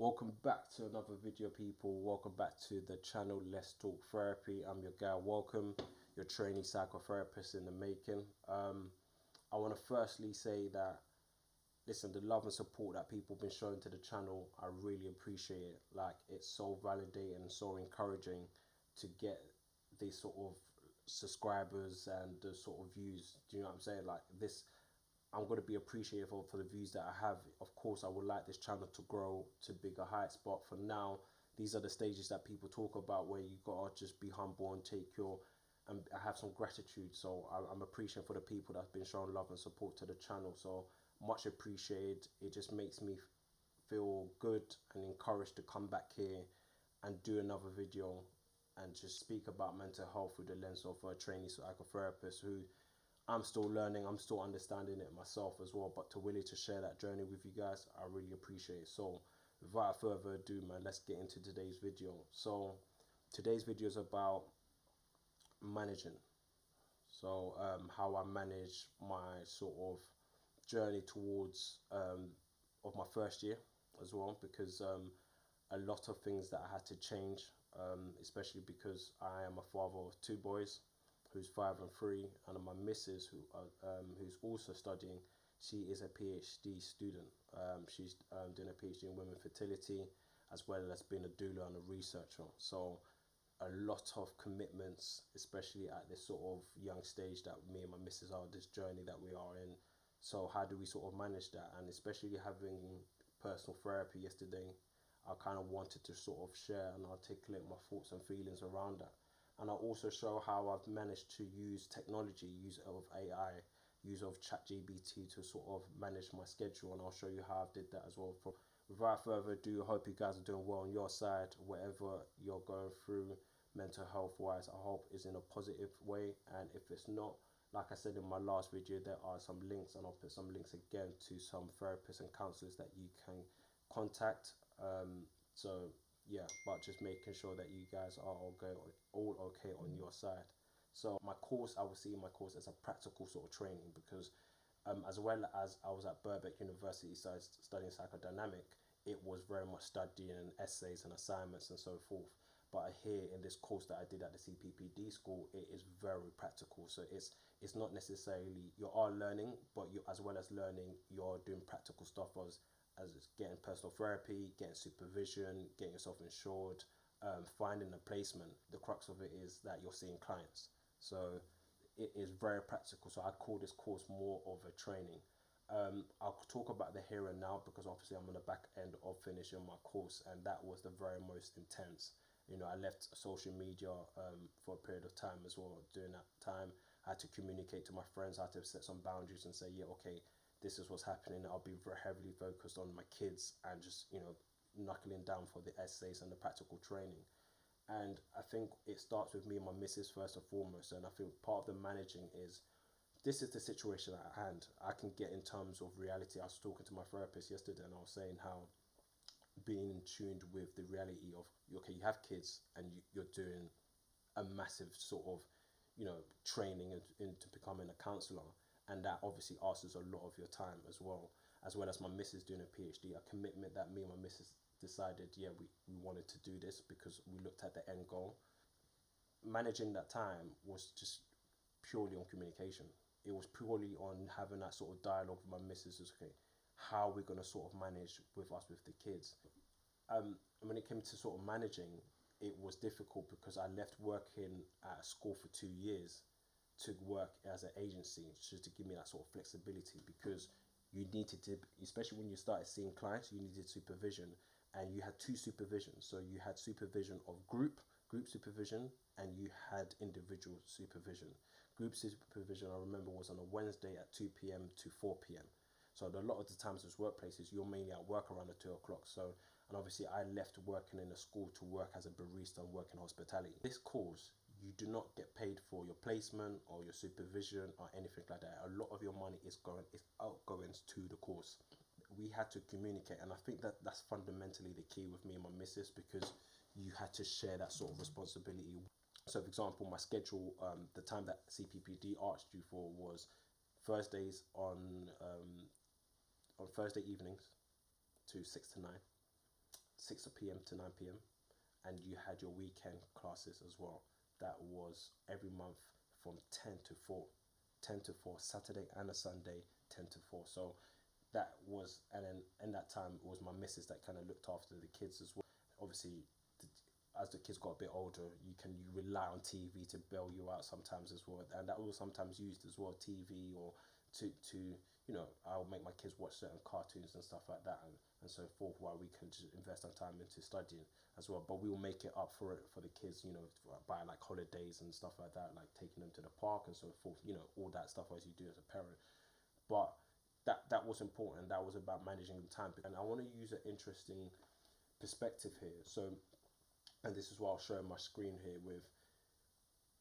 Welcome back to another video, people. Welcome back to the channel Let's Talk Therapy. I'm your guy, welcome, your trainee psychotherapist in the making. I want to firstly say that, listen, the love and support that people have been showing to the channel, I really appreciate it. Like, it's so validating and so encouraging to get these sort of subscribers and the sort of views. Do you know what I'm saying? Like, this, I'm going to be appreciative for the views that I have. Of course, I would like this channel to grow to bigger heights, but for now, these are the stages that people talk about where you got to just be humble and take your, and I have some gratitude. So I'm appreciative for the people that have been showing love and support to the channel. So much appreciated. It just makes me feel good and encouraged to come back here and do another video and just speak about mental health through the lens of a trainee psychotherapist who I'm still learning, I'm still understanding it myself as well, but to willing to share that journey with you guys, I really appreciate it. So without further ado, man, let's get into today's video. So today's video is about managing. So how I manage my sort of journey towards of my first year as well, because a lot of things that I had to change, especially because I am a father of two boys, who's 5 and 3, and my missus, who's also studying. She is a PhD student. She's doing a PhD in women fertility, as well as being a doula and a researcher. So a lot of commitments, especially at this sort of young stage that me and my missus are, this journey that we are in. So how do we sort of manage that? And especially having personal therapy yesterday, I kind of wanted to sort of share and articulate my thoughts and feelings around that. And I'll also show how I've managed to use technology, use of AI, use of ChatGPT to sort of manage my schedule. And I'll show you how I did that as well. Without further ado, I hope you guys are doing well on your side. Whatever you're going through mental health wise, I hope is in a positive way. And if it's not, like I said in my last video, there are some links, and I'll put some links again to some therapists and counselors that you can contact. So yeah, but just making sure that you guys are all okay on your side. So my course, I would see my course as a practical sort of training, because as well as I was at Birkbeck University studying psychodynamic, it was very much studying essays and assignments and so forth. But here in this course that I did at the CPPD school, it is very practical. So it's not necessarily, you are learning, but you, as well as learning, you're doing practical stuff as getting personal therapy, getting supervision, getting yourself insured, finding a placement. The crux of it is that you're seeing clients. So it is very practical. So I call this course more of a training. I'll talk about the here and now, because obviously I'm on the back end of finishing my course, and that was the very most intense. You know, I left social media for a period of time as well. During that time, I had to communicate to my friends, I had to set some boundaries and say, yeah, okay, this is what's happening. I'll be very heavily focused on my kids and just, you know, knuckling down for the essays and the practical training. And I think it starts with me and my missus first and foremost. And I think part of the managing is, this is the situation at hand. I can get in terms of reality. I was talking to my therapist yesterday, and I was saying how being in tuned with the reality of, okay, you have kids and you're doing a massive sort of, you know, training into becoming a counsellor. And that obviously asks a lot of your time as well as my missus doing a PhD, a commitment that me and my missus decided, yeah, we wanted to do this because we looked at the end goal. Managing that time was just purely on communication. It was purely on having that sort of dialogue with my missus. Okay, how are we going to sort of manage with the kids? When it came to sort of managing, it was difficult because I left working at a school for 2 years to work as an agency, just to give me that sort of flexibility, because you needed to, especially when you started seeing clients, you needed supervision, and you had 2 supervisions. So you had supervision of group supervision, and you had individual supervision. Group supervision, I remember, was on a Wednesday at 2 p.m. to 4 p.m. So a lot of the times as workplaces, you're mainly at work around the 2 o'clock. So, and obviously I left working in a school to work as a barista and work in hospitality. This course, you do not get paid for your placement or your supervision or anything like that. A lot of your money is outgoings to the course. We had to communicate, and I think that that's fundamentally the key with me and my missus, because you had to share that sort of responsibility. So for example, my schedule, the time that CPPD asked you for was Thursdays on Thursday evenings to 6 to 9. 6 p.m. to 9 p.m. and you had your weekend classes as well. That was every month from 10 to 4. 10 to 4, Saturday and a Sunday, 10 to 4. So that was, and then in that time, it was my missus that kind of looked after the kids as well. Obviously, as the kids got a bit older, you rely on TV to bail you out sometimes as well, and that was sometimes used as well, TV, or to you know, I'll make my kids watch certain cartoons and stuff like that, and so forth, while we can just invest our time into studying as well. But we will make it up for it for the kids, you know, by like holidays and stuff like that, like taking them to the park and so forth, you know, all that stuff as you do as a parent. But that was important. That was about managing the time, and I want to use an interesting perspective here. So, and this is why I'll show my screen here with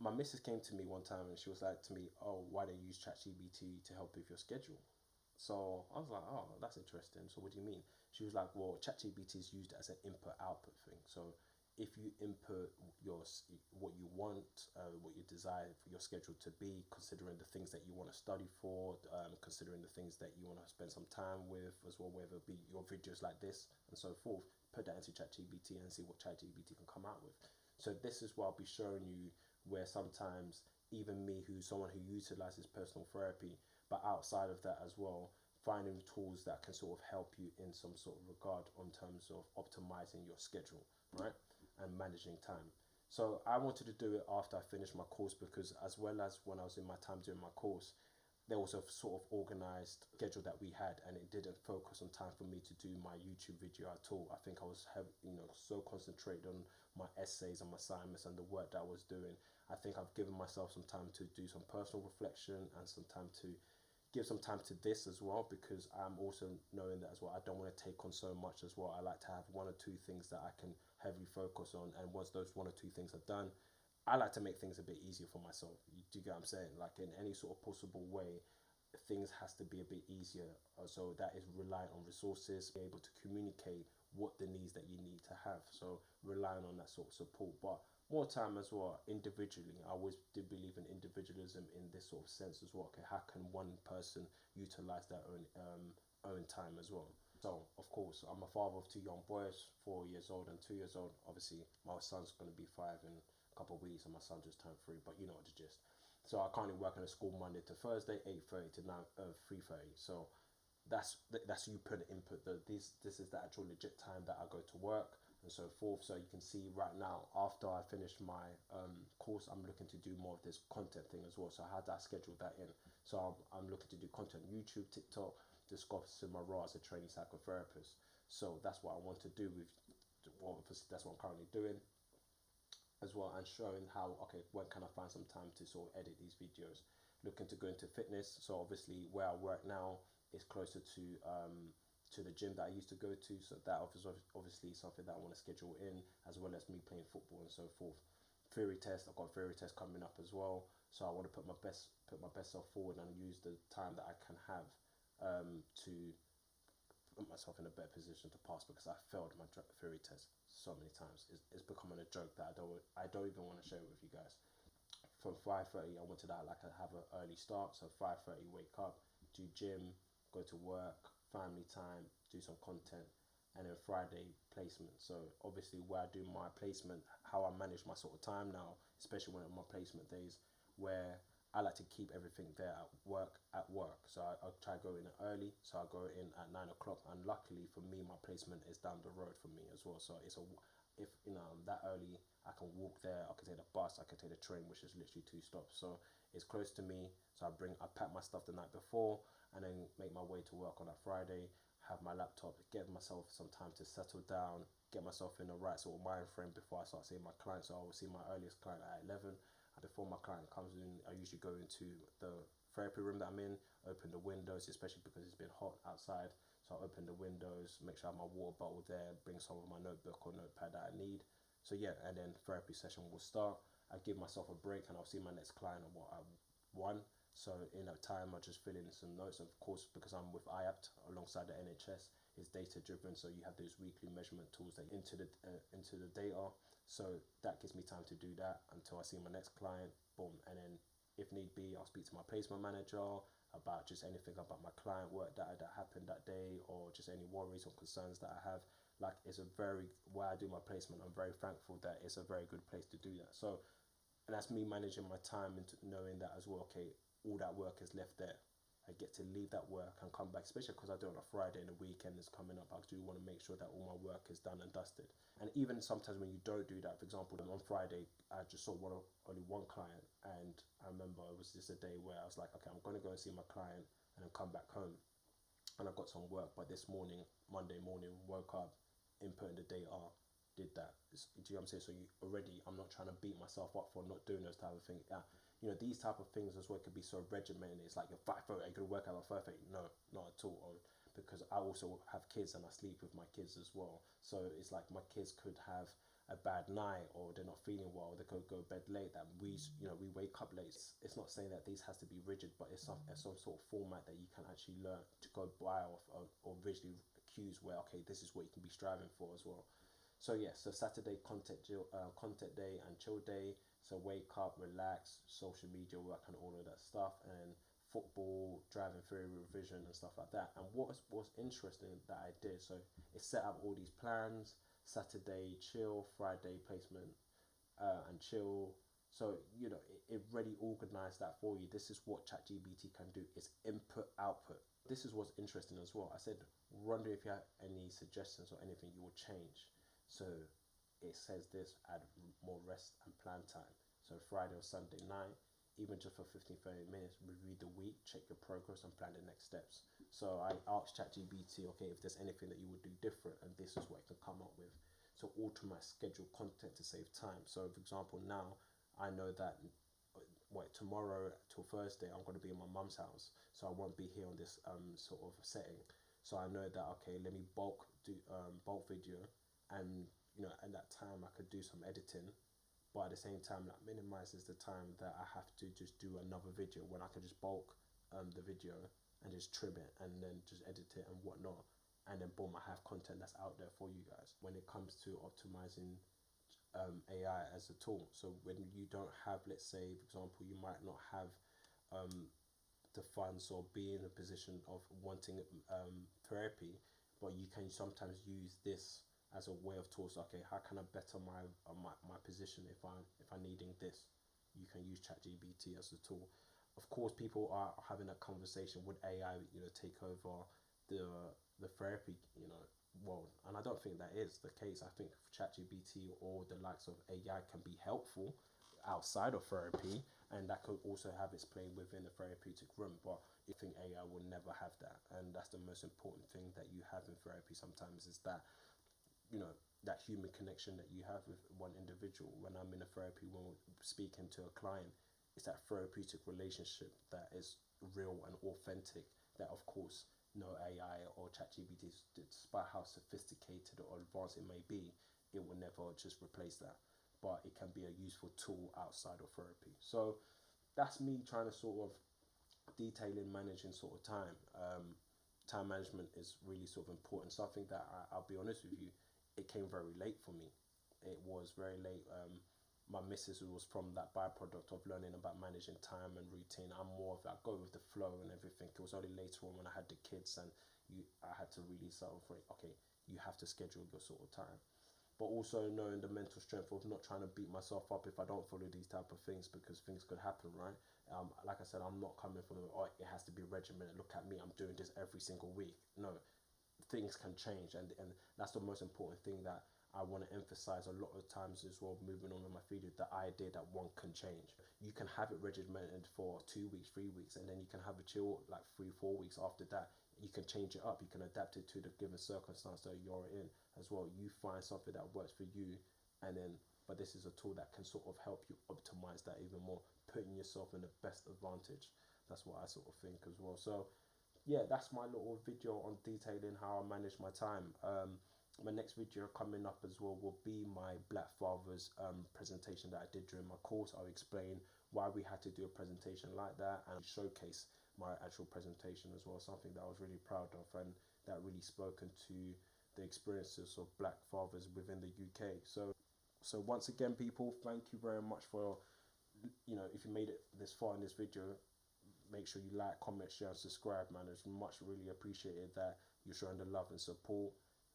my missus came to me one time and she was like to me, "Oh, why don't you use ChatGPT to help with your schedule?" So I was like, "Oh, that's interesting. So what do you mean?" She was like, "Well, ChatGPT is used as an input-output thing. So if you input what you want, what you desire for your schedule to be, considering the things that you want to study for, considering the things that you want to spend some time with as well, whether it be your videos like this and so forth, put that into ChatGPT and see what ChatGPT can come out with." So this is what I'll be showing you, where sometimes even me, who's someone who utilizes personal therapy, but outside of that as well, finding tools that can sort of help you in some sort of regard on terms of optimizing your schedule, right, and managing time. So I wanted to do it after I finished my course, because as well as when I was in my time doing my course, there was a sort of organized schedule that we had, and it didn't focus on time for me to do my YouTube video at all. I think I was so concentrated on my essays and my assignments and the work that I was doing. I think I've given myself some time to do some personal reflection and some time to give some time to this as well, because I'm also knowing that as well, I don't want to take on so much as well. I like to have one or two things that I can heavily focus on, and once those one or two things are done, I like to make things a bit easier for myself. Do you get what I'm saying? Like, in any sort of possible way, things has to be a bit easier. So that is reliant on resources, be able to communicate what the needs that you need to have. So relying on that sort of support, but more time as well individually. I always did believe in individualism in this sort of sense as well. Okay, how can one person utilize their own time as well? So of course, I'm a father of two young boys, 4 years old and 2 years old. Obviously, my son's going to be 5 in a couple of weeks, and my son just turned 3. But you know what the gist. So I currently work in a school Monday to Thursday, 8:30 to 3:30. So that's you put input. This is the actual legit time that I go to work and so forth. So you can see right now, after I finish my course, I'm looking to do more of this content thing as well. So how do I schedule that in? So I'm looking to do content on YouTube, TikTok, discussing my role as a trainee psychotherapist. So that's what I want to do with, well, obviously that's what I'm currently doing as well, and showing how, okay, when can I find some time to sort of edit these videos. Looking to go into fitness. So obviously where I work now is closer to the gym that I used to go to, so that is obviously something that I want to schedule in, as well as me playing football and so forth. Theory test, I've got theory test coming up as well, so I want to put my best self forward and use the time that I can have to put myself in a better position to pass, because I failed my theory test so many times. It's becoming a joke that I don't even want to share it with you guys. From 5:30, I wanted to have an early start, so 5:30 wake up, do gym, go to work, family time, do some content, and then Friday placement. So obviously where I do my placement, how I manage my sort of time now, especially when I'm on my placement days, where I like to keep everything there at work. So I try to go in early. So I go in at 9 o'clock, and luckily for me, my placement is down the road for me as well. So if I'm that early, I can walk there. I can take the bus. I can take the train, which is literally 2 stops. So it's close to me. So I pack my stuff the night before, and then make my way to work on that Friday. Have my laptop, give myself some time to settle down, get myself in the right sort of mind frame before I start seeing my clients. So I will see my earliest client at 11. Before my client comes in, I usually go into the therapy room that I'm in, open the windows, especially because it's been hot outside. So I open the windows, make sure I have my water bottle there, bring some of my notebook or notepad that I need. So yeah, and then therapy session will start. I give myself a break, and I'll see my next client at what I want. So in that time, I just fill in some notes. Of course, because I'm with IAPT alongside the NHS, it's data driven. So you have those weekly measurement tools that into the data. So that gives me time to do that until I see my next client. Boom, and then if need be, I'll speak to my placement manager about just anything about my client work that happened that day, or just any worries or concerns that I have. like it's a very, where I do my placement, I'm very thankful that it's a very good place to do that. So, and that's me managing my time and knowing that as well. Okay, all that work is left there. I get to leave that work and come back, especially because I do it on a Friday and the weekend is coming up. I do want to make sure that all my work is done and dusted. And even sometimes when you don't do that, for example, on Friday, I just saw only one client, and I remember it was just a day where I was like, okay, I'm going to go and see my client and then come back home. And I got some work, but this morning, Monday morning, woke up, input in the data, did that. Do you know what I'm saying? So I'm not trying to beat myself up for not doing those type of things. Yeah, these type of things as well could be so regimented. It's like you're 5:30, you could work out at 5:30. No, not at all. Because I also have kids and I sleep with my kids as well. So it's like my kids could have a bad night, or they're not feeling well, they could go to bed late, that we wake up late. It's not saying that these has to be rigid, but it's some sort of format that you can actually learn to go by off, or visually cues where, okay, this is what you can be striving for as well. So yeah, so Saturday content day and chill day. So wake up, relax, social media work and all of that stuff, and football, driving theory revision and stuff like that. And what was interesting that I did, so it set up all these plans. Saturday chill, Friday placement, and chill. So it really organized that for you. This is what ChatGPT can do. It's input output. This is what's interesting as well. I said, wonder if you have any suggestions or anything you would change. So it says this: add more rest and plan time. So Friday or Sunday night, even just for 15-30 minutes, review the week, check your progress and plan the next steps. So I asked ChatGPT, okay, if there's anything that you would do different, and this is what it can come up with. So automate schedule content to save time. So for example, now I know that tomorrow till Thursday I'm going to be in my mum's house, so I won't be here on this sort of setting. So I know that, okay, let me bulk video, and at that time I could do some editing, but at the same time that minimizes the time that I have to just do another video, when I can just bulk the video and just trim it and then just edit it and whatnot, and then boom, I have content that's out there for you guys. When it comes to optimizing AI as a tool, so when you don't have, let's say for example, you might not have the funds or be in a position of wanting therapy, but you can sometimes use this as a way of tools. Okay, how can I better my position if I'm needing this? You can use ChatGPT as a tool. Of course, people are having a conversation, would AI take over the therapy world, and I don't think that is the case. I think ChatGPT or the likes of AI can be helpful outside of therapy, and that could also have its play within the therapeutic room, but I think AI will never have that. And that's the most important thing that you have in therapy sometimes, is that that human connection that you have with one individual. When I'm in a therapy, when we're speaking to a client, it's that therapeutic relationship that is real and authentic, that of course no AI or ChatGPT, despite how sophisticated or advanced it may be, it will never just replace that, but it can be a useful tool outside of therapy. So that's me trying to sort of detail in managing sort of time. Time management is really sort of important, something that I'll be honest with you, it came very late for me. It was very late. My missus was from that byproduct of learning about managing time and routine. I'm more of that go with the flow and everything. It was only later on when I had the kids and I had to really celebrate, okay, you have to schedule your sort of time. But also knowing the mental strength of not trying to beat myself up if I don't follow these type of things, because things could happen, right? Like I said, I'm not coming from, oh, it has to be regimented. Look at me, I'm doing this every single week. No, things can change, and that's the most important thing that I want to emphasize a lot of times as well, moving on with my video, the idea that one can change. You can have it regimented for 2 weeks, 3 weeks, and then you can have a chill like 3-4 weeks after that. You can change it up, you can adapt it to the given circumstance that you're in as well. You find something that works for you, and then but this is a tool that can sort of help you optimize that even more, putting yourself in the best advantage. That's what I sort of think as well. So yeah, that's my little video on detailing how I manage my time. My next video coming up as well will be my Black Fathers presentation that I did during my course. I'll explain why we had to do a presentation like that and showcase my actual presentation as well, something that I was really proud of and that really spoken to the experiences of Black fathers within the UK. So once again, people, thank you very much for, if you made it this far in this video, make sure you like, comment, share and subscribe, man. It's much really appreciated that you're showing the love and support.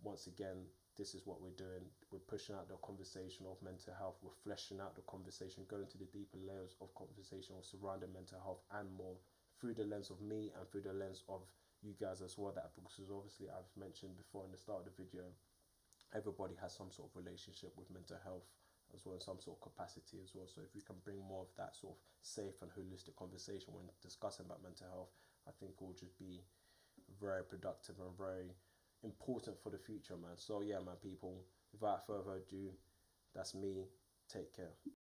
Once again, this is what we're doing. We're pushing out the conversation of mental health. We're fleshing out the conversation, going to the deeper layers of conversation surrounding mental health and more through the lens of me and through the lens of you guys as well. That because obviously I've mentioned before in the start of the video, everybody has some sort of relationship with mental health as well, in some sort of capacity as well. So if we can bring more of that sort of safe and holistic conversation when discussing about mental health, I think it will just be very productive and very important for the future, man. So yeah, man, people, without further ado, that's me. Take care.